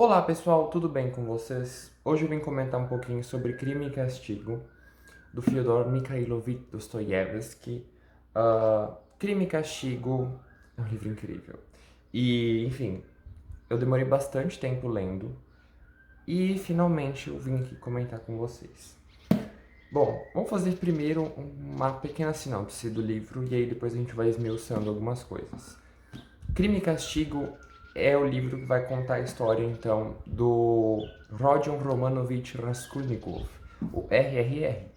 Olá pessoal, tudo bem com vocês? Hoje eu vim comentar um pouquinho sobre Crime e Castigo, do Fyodor Mikhailovich Dostoiévski. Crime e Castigo é um livro incrível. E, enfim, eu demorei bastante tempo lendo e finalmente eu vim aqui comentar com vocês. Bom, vamos fazer primeiro uma pequena sinopse do livro e aí depois a gente vai esmiuçando algumas coisas. Crime e Castigo é o livro que vai contar a história, então, do Rodion Romanovich Raskolnikov, o RRR.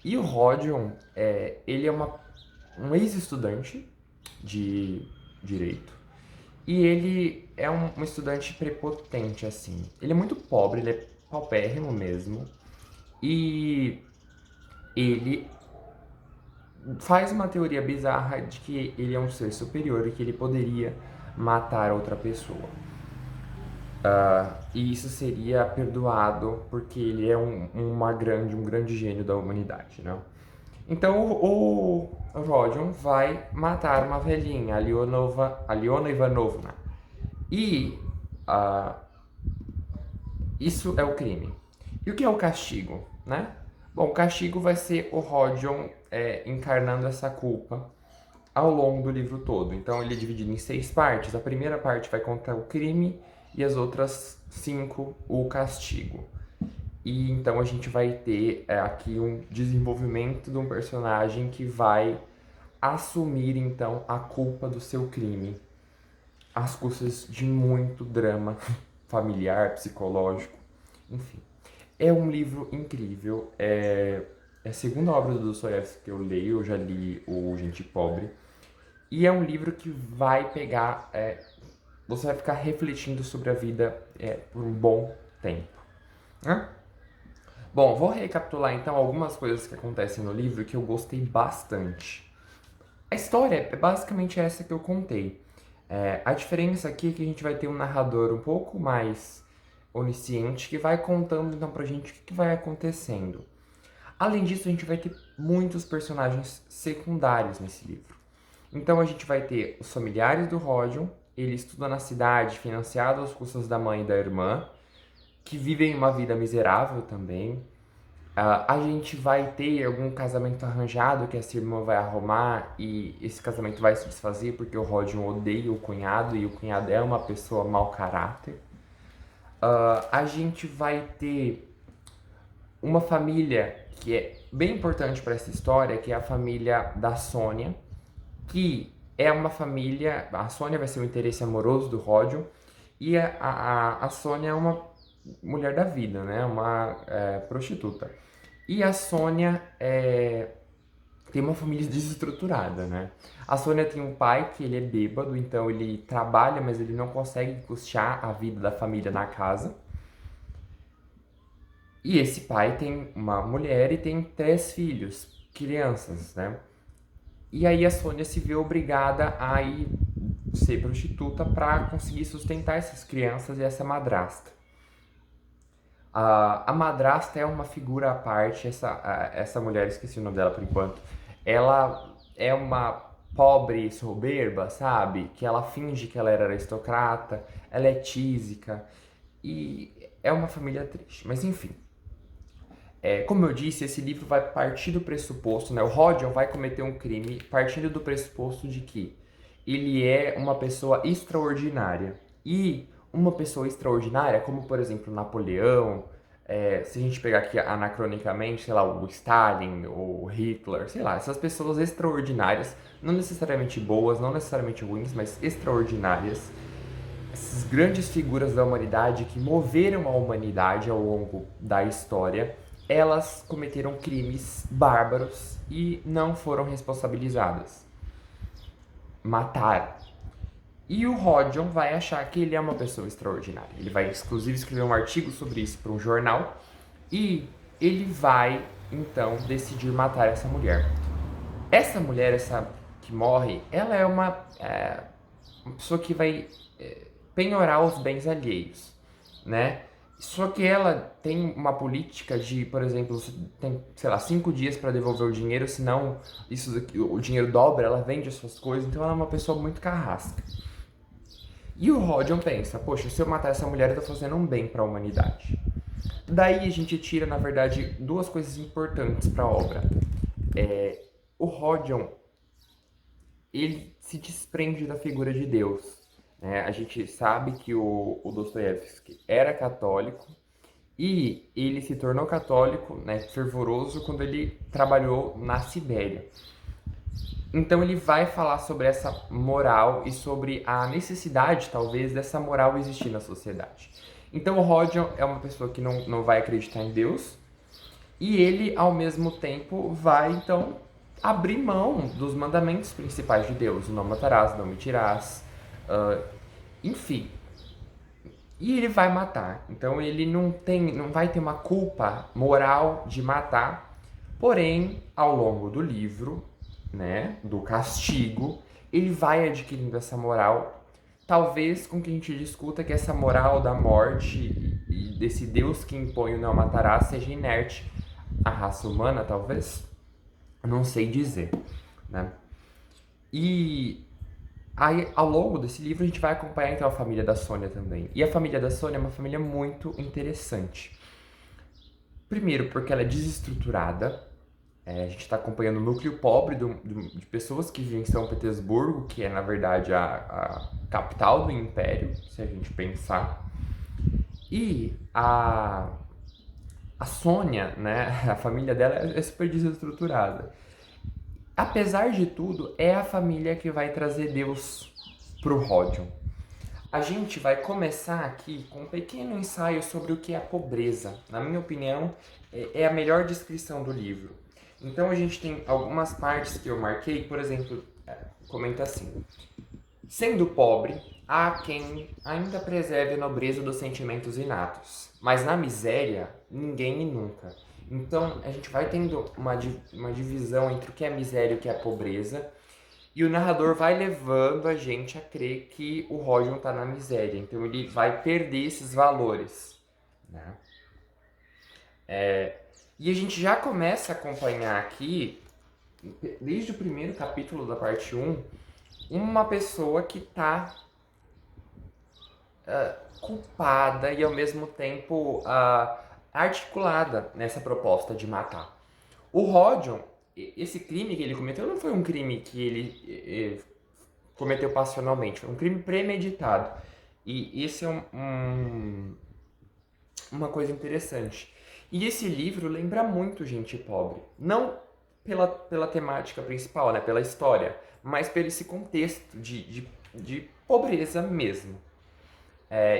E o Rodion, ele é um ex-estudante de direito, e ele é um estudante prepotente, assim. Ele é muito pobre, ele é paupérrimo mesmo, e ele faz uma teoria bizarra de que ele é um ser superior e que ele poderia matar outra pessoa. E isso seria perdoado porque ele é um grande gênio da humanidade, né? Então o Rodion vai matar uma velhinha, a Leona Ivanovna. E uh, isso é o crime. E o que é o castigo, né? Bom, o castigo vai ser o Rodion encarnando essa culpa ao longo do livro todo. Então ele é dividido em 6 partes. A primeira parte vai contar o crime e as outras 5 o castigo. E então a gente vai ter aqui um desenvolvimento de um personagem que vai assumir então a culpa do seu crime, às custas de muito drama familiar, psicológico, enfim. É um livro incrível, é a segunda obra do Dostoiévski que eu leio, eu já li o Gente Pobre, e é um livro que vai pegar, você vai ficar refletindo sobre a vida por um bom tempo. Né? Bom, vou recapitular então algumas coisas que acontecem no livro que eu gostei bastante. A história é basicamente essa que eu contei. A diferença aqui é que a gente vai ter um narrador um pouco mais onisciente que vai contando então pra gente o que vai acontecendo. Além disso, a gente vai ter muitos personagens secundários nesse livro. Então a gente vai ter os familiares do Rodion, ele estuda na cidade, financiado aos custos da mãe e da irmã, que vivem uma vida miserável também. A gente vai ter algum casamento arranjado que essa irmã vai arrumar e esse casamento vai se desfazer porque o Rodion odeia o cunhado e o cunhado é uma pessoa mau caráter. A gente vai ter uma família que é bem importante para essa história, que é a família da Sônia, que é uma família. A Sônia vai ser o interesse amoroso do Rodion e a Sônia é uma mulher da vida, né? Uma prostituta. E a Sônia tem uma família desestruturada, né? A Sônia tem um pai que ele é bêbado, então ele trabalha, mas ele não consegue custear a vida da família na casa. E esse pai tem uma mulher e tem 3 filhos, crianças, né? E aí a Sônia se vê obrigada a ir ser prostituta para conseguir sustentar essas crianças e essa madrasta. A madrasta é uma figura à parte, essa mulher, esqueci o nome dela por enquanto, ela é uma pobre soberba, sabe? Que ela finge que ela era aristocrata, ela é tísica e é uma família triste. Mas enfim, como eu disse, esse livro vai partir do pressuposto, né? O Rodion vai cometer um crime partindo do pressuposto de que ele é uma pessoa extraordinária. E uma pessoa extraordinária, como por exemplo Napoleão, se a gente pegar aqui anacronicamente, sei lá, o Stalin, o Hitler, sei lá, essas pessoas extraordinárias, não necessariamente boas, não necessariamente ruins, mas extraordinárias, essas grandes figuras da humanidade que moveram a humanidade ao longo da história, elas cometeram crimes bárbaros e não foram responsabilizadas. Mataram. E o Rodion vai achar que ele é uma pessoa extraordinária. Ele vai, inclusive, escrever um artigo sobre isso para um jornal. E ele vai, então, decidir matar essa mulher. Essa mulher, essa que morre, ela é uma pessoa que vai penhorar os bens alheios, né? Só que ela tem uma política de, por exemplo, você tem, sei lá, 5 dias para devolver o dinheiro, senão o dinheiro dobra, ela vende as suas coisas, então ela é uma pessoa muito carrasca. E o Rodion pensa, poxa, se eu matar essa mulher eu tô fazendo um bem para a humanidade. Daí a gente tira, na verdade, duas coisas importantes para a obra. O Rodion, ele se desprende da figura de Deus, né? A gente sabe que o Dostoiévski era católico e ele se tornou católico, né, fervoroso, quando ele trabalhou na Sibéria. Então ele vai falar sobre essa moral e sobre a necessidade, talvez, dessa moral existir na sociedade. Então o Rodion é uma pessoa que não vai acreditar em Deus e ele, ao mesmo tempo, vai, então, abrir mão dos mandamentos principais de Deus. Não matarás, não mentirás, enfim. E ele vai matar. Então ele não vai ter uma culpa moral de matar. Porém, ao longo do livro, né, do castigo, ele vai adquirindo essa moral. Talvez com que a gente discuta que essa moral da morte e desse Deus que impõe o não matará seja inerte à raça humana, talvez. Não sei dizer, né? E aí, ao longo desse livro, a gente vai acompanhar então a família da Sônia também. E a família da Sônia é uma família muito interessante. Primeiro, porque ela é desestruturada. A gente está acompanhando o núcleo pobre de pessoas que vivem em São Petersburgo, que é, na verdade, a capital do império, se a gente pensar. E a Sônia, né, a família dela é super desestruturada. Apesar de tudo, é a família que vai trazer Deus pro Rodion. A gente vai começar aqui com um pequeno ensaio sobre o que é a pobreza. Na minha opinião, é a melhor descrição do livro. Então a gente tem algumas partes que eu marquei, por exemplo, comenta assim: sendo pobre, há quem ainda preserve a nobreza dos sentimentos inatos, mas na miséria, ninguém e nunca. Então a gente vai tendo uma divisão entre o que é miséria e o que é pobreza, e o narrador vai levando a gente a crer que o Rodion está na miséria, então ele vai perder esses valores, né? E a gente já começa a acompanhar aqui, desde o primeiro capítulo da parte 1, uma pessoa que está culpada e ao mesmo tempo articulada nessa proposta de matar. O Rodion, esse crime que ele cometeu não foi um crime que ele cometeu passionalmente, foi um crime premeditado. E isso é uma coisa interessante. E esse livro lembra muito Gente Pobre. Não pela temática principal, né, pela história, mas pelo esse contexto de pobreza mesmo.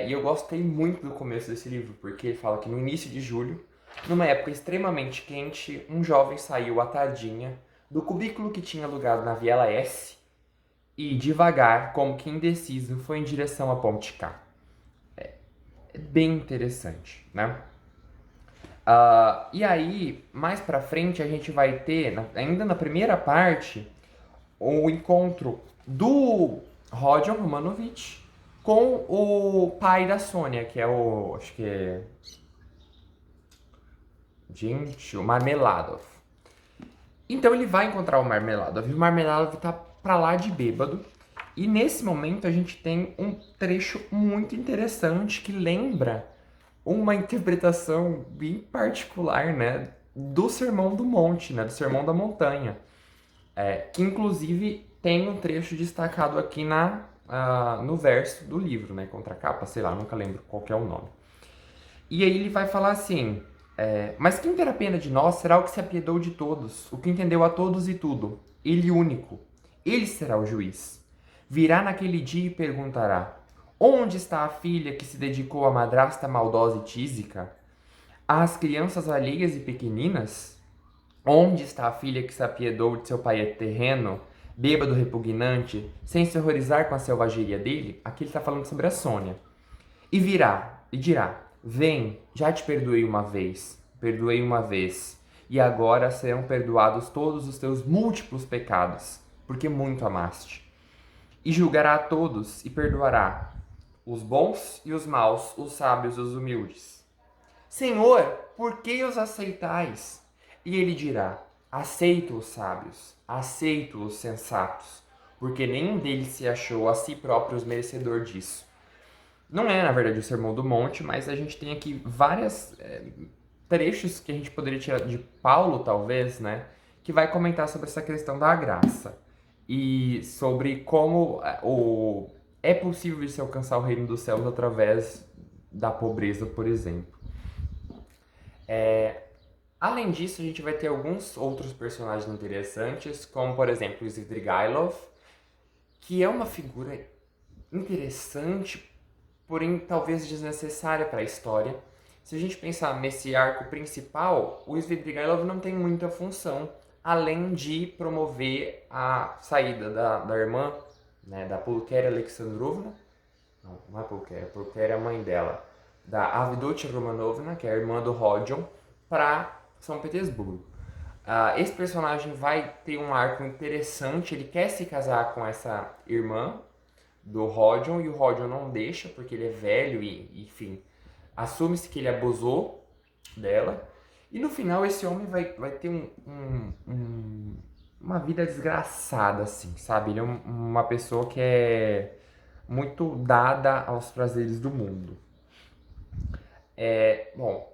E eu gostei muito do começo desse livro, porque ele fala que no início de julho, numa época extremamente quente, um jovem saiu à tardinha do cubículo que tinha alugado na Viela S e, devagar, como que indeciso, foi em direção à Ponte K. É bem interessante, né? E aí, mais pra frente, a gente vai ter, ainda na primeira parte, o encontro do Rodion Romanovich com o pai da Sônia, que é o, acho que é, gente, o Marmeladov. Então ele vai encontrar o Marmeladov, e o Marmeladov tá pra lá de bêbado. E nesse momento a gente tem um trecho muito interessante que lembra uma interpretação bem particular, né, do Sermão do Monte, né, do Sermão da Montanha, que inclusive tem um trecho destacado aqui no verso do livro, né, contracapa, sei lá, nunca lembro qual que é o nome. E aí ele vai falar assim: mas quem terá pena de nós será o que se apiedou de todos, o que entendeu a todos e tudo, ele único. Ele será o juiz. Virá naquele dia e perguntará: onde está a filha que se dedicou à madrasta maldosa e tísica? Às crianças alheias e pequeninas? Onde está a filha que se apiedou de seu pai terreno, bêbado repugnante, sem se horrorizar com a selvageria dele? Aqui ele está falando sobre a Sônia. E virá, e dirá: vem, já te perdoei uma vez, e agora serão perdoados todos os teus múltiplos pecados, porque muito amaste. E julgará a todos e perdoará os bons e os maus, os sábios e os humildes. Senhor, por que os aceitais? E ele dirá: aceito os sábios, aceito os sensatos, porque nenhum deles se achou a si próprios merecedor disso. Não é, na verdade, o Sermão do Monte, mas a gente tem aqui vários trechos que a gente poderia tirar de Paulo, talvez, né? Que vai comentar sobre essa questão da graça e sobre como é possível se alcançar o reino dos céus através da pobreza, por exemplo. Além disso, a gente vai ter alguns outros personagens interessantes, como, por exemplo, o Svidrigailov, que é uma figura interessante, porém talvez desnecessária para a história. Se a gente pensar nesse arco principal, o Svidrigailov não tem muita função, além de promover a saída da irmã, né, da Pulcheria Alexandrovna, não é Pulcheria é a mãe dela, da Avdotya Romanovna, que é a irmã do Rodion, para São Petersburgo. Esse personagem vai ter um arco interessante, ele quer se casar com essa irmã do Rodion, e o Rodion não deixa, porque ele é velho e, enfim, assume-se que ele abusou dela. E no final esse homem vai ter uma vida desgraçada, assim, sabe? Ele é uma pessoa que é muito dada aos prazeres do mundo. Bom,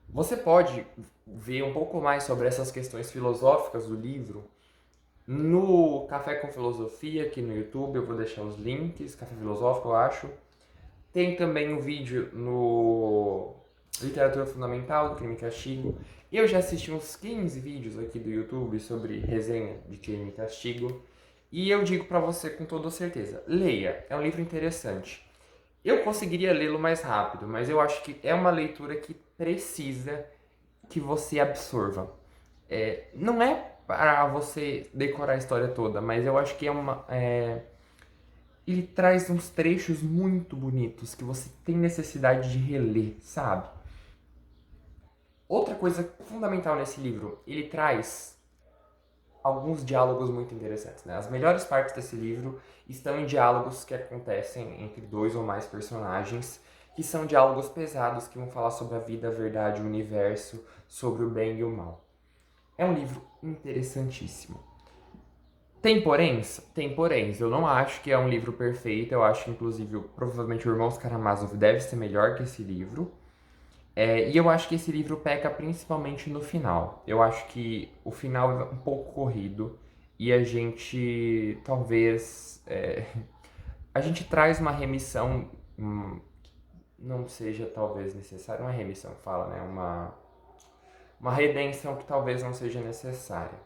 você pode ver um pouco mais sobre essas questões filosóficas do livro no Café com Filosofia, aqui no YouTube. Eu vou deixar os links, Café Filosófico, eu acho. Tem também um vídeo no Literatura Fundamental, do Crime e Castigo. Eu já assisti uns 15 vídeos aqui do YouTube sobre resenha de Crime e Castigo. E eu digo pra você com toda certeza, leia, é um livro interessante. Eu conseguiria lê-lo mais rápido, mas eu acho que é uma leitura que precisa que você absorva. Não é para você decorar a história toda, mas eu acho que ele traz uns trechos muito bonitos que você tem necessidade de reler, sabe? Outra coisa fundamental nesse livro, ele traz alguns diálogos muito interessantes, né? As melhores partes desse livro estão em diálogos que acontecem entre dois ou mais personagens, que são diálogos pesados que vão falar sobre a vida, a verdade, o universo, sobre o bem e o mal. É um livro interessantíssimo. Tem poréns? Tem poréns. Eu não acho que é um livro perfeito. Eu acho que, inclusive, provavelmente o Irmãos Karamazov deve ser melhor que esse livro. E eu acho que esse livro peca principalmente no final. Eu acho que o final é um pouco corrido e a gente, talvez... a gente traz uma remissão... não seja, talvez, necessária. Uma remissão, fala, né? Uma redenção que talvez não seja necessária.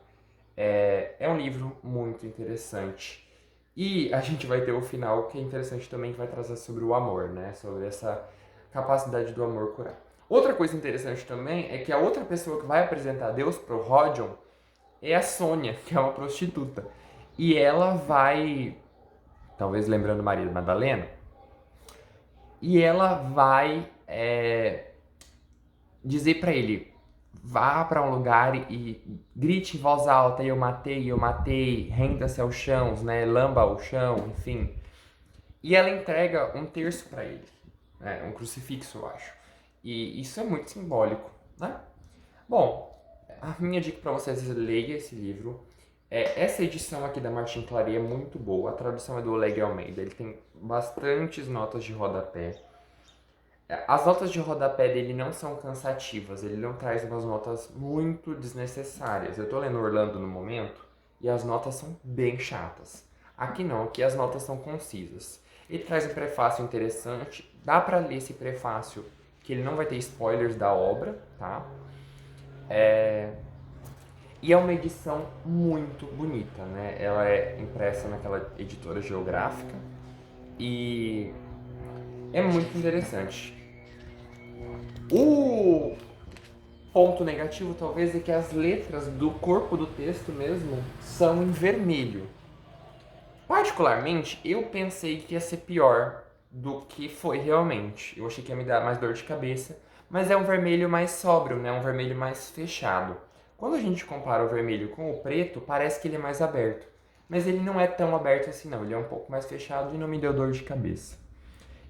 É um livro muito interessante. E a gente vai ter o final que é interessante também, que vai trazer sobre o amor, né? Sobre essa capacidade do amor curar. Outra coisa interessante também é que a outra pessoa que vai apresentar Deus pro Rodion é a Sônia, que é uma prostituta. E ela vai, talvez lembrando Maria Madalena, e ela vai dizer pra ele: vá para um lugar e grite em voz alta, eu matei, renda-se ao chão, né, lamba o chão, enfim. E ela entrega um terço para ele, né, um crucifixo, eu acho. E isso é muito simbólico, né? Bom, a minha dica para vocês é leia esse livro. Essa edição aqui da Martin Claret é muito boa, a tradução é do Oleg Almeida, ele tem bastantes notas de rodapé. As notas de rodapé dele não são cansativas, ele não traz umas notas muito desnecessárias. Eu tô lendo Orlando no momento e as notas são bem chatas. Aqui não, aqui as notas são concisas. Ele traz um prefácio interessante, dá pra ler esse prefácio, que ele não vai ter spoilers da obra, tá? E é uma edição muito bonita, né? Ela é impressa naquela editora geográfica e é muito interessante. O ponto negativo talvez é que as letras do corpo do texto mesmo são em vermelho. Particularmente, eu pensei que ia ser pior do que foi realmente. Eu achei que ia me dar mais dor de cabeça, mas é um vermelho mais sóbrio, né? Um vermelho mais fechado. Quando a gente compara o vermelho com o preto, parece que ele é mais aberto. Mas ele não é tão aberto assim não, ele é um pouco mais fechado e não me deu dor de cabeça.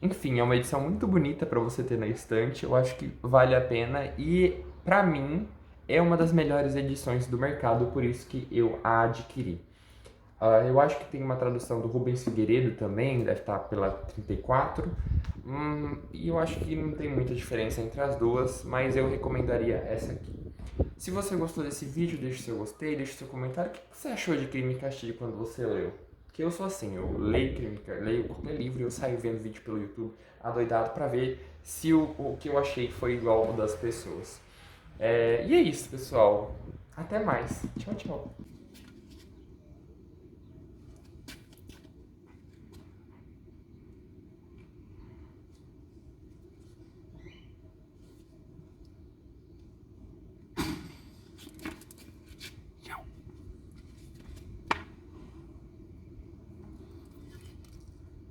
Enfim, é uma edição muito bonita para você ter na estante, eu acho que vale a pena e, pra mim, é uma das melhores edições do mercado, por isso que eu a adquiri. Eu acho que tem uma tradução do Rubens Figueiredo também, deve estar pela 34. E eu acho que não tem muita diferença entre as duas, mas eu recomendaria essa aqui. Se você gostou desse vídeo, deixe seu gostei, deixe seu comentário. O que você achou de Crime e Castigo quando você leu? Porque eu sou assim, eu leio leio qualquer livro e eu saio vendo vídeo pelo YouTube adoidado pra ver se o que eu achei foi igual ao das pessoas. E é isso, pessoal. Até mais. Tchau, tchau.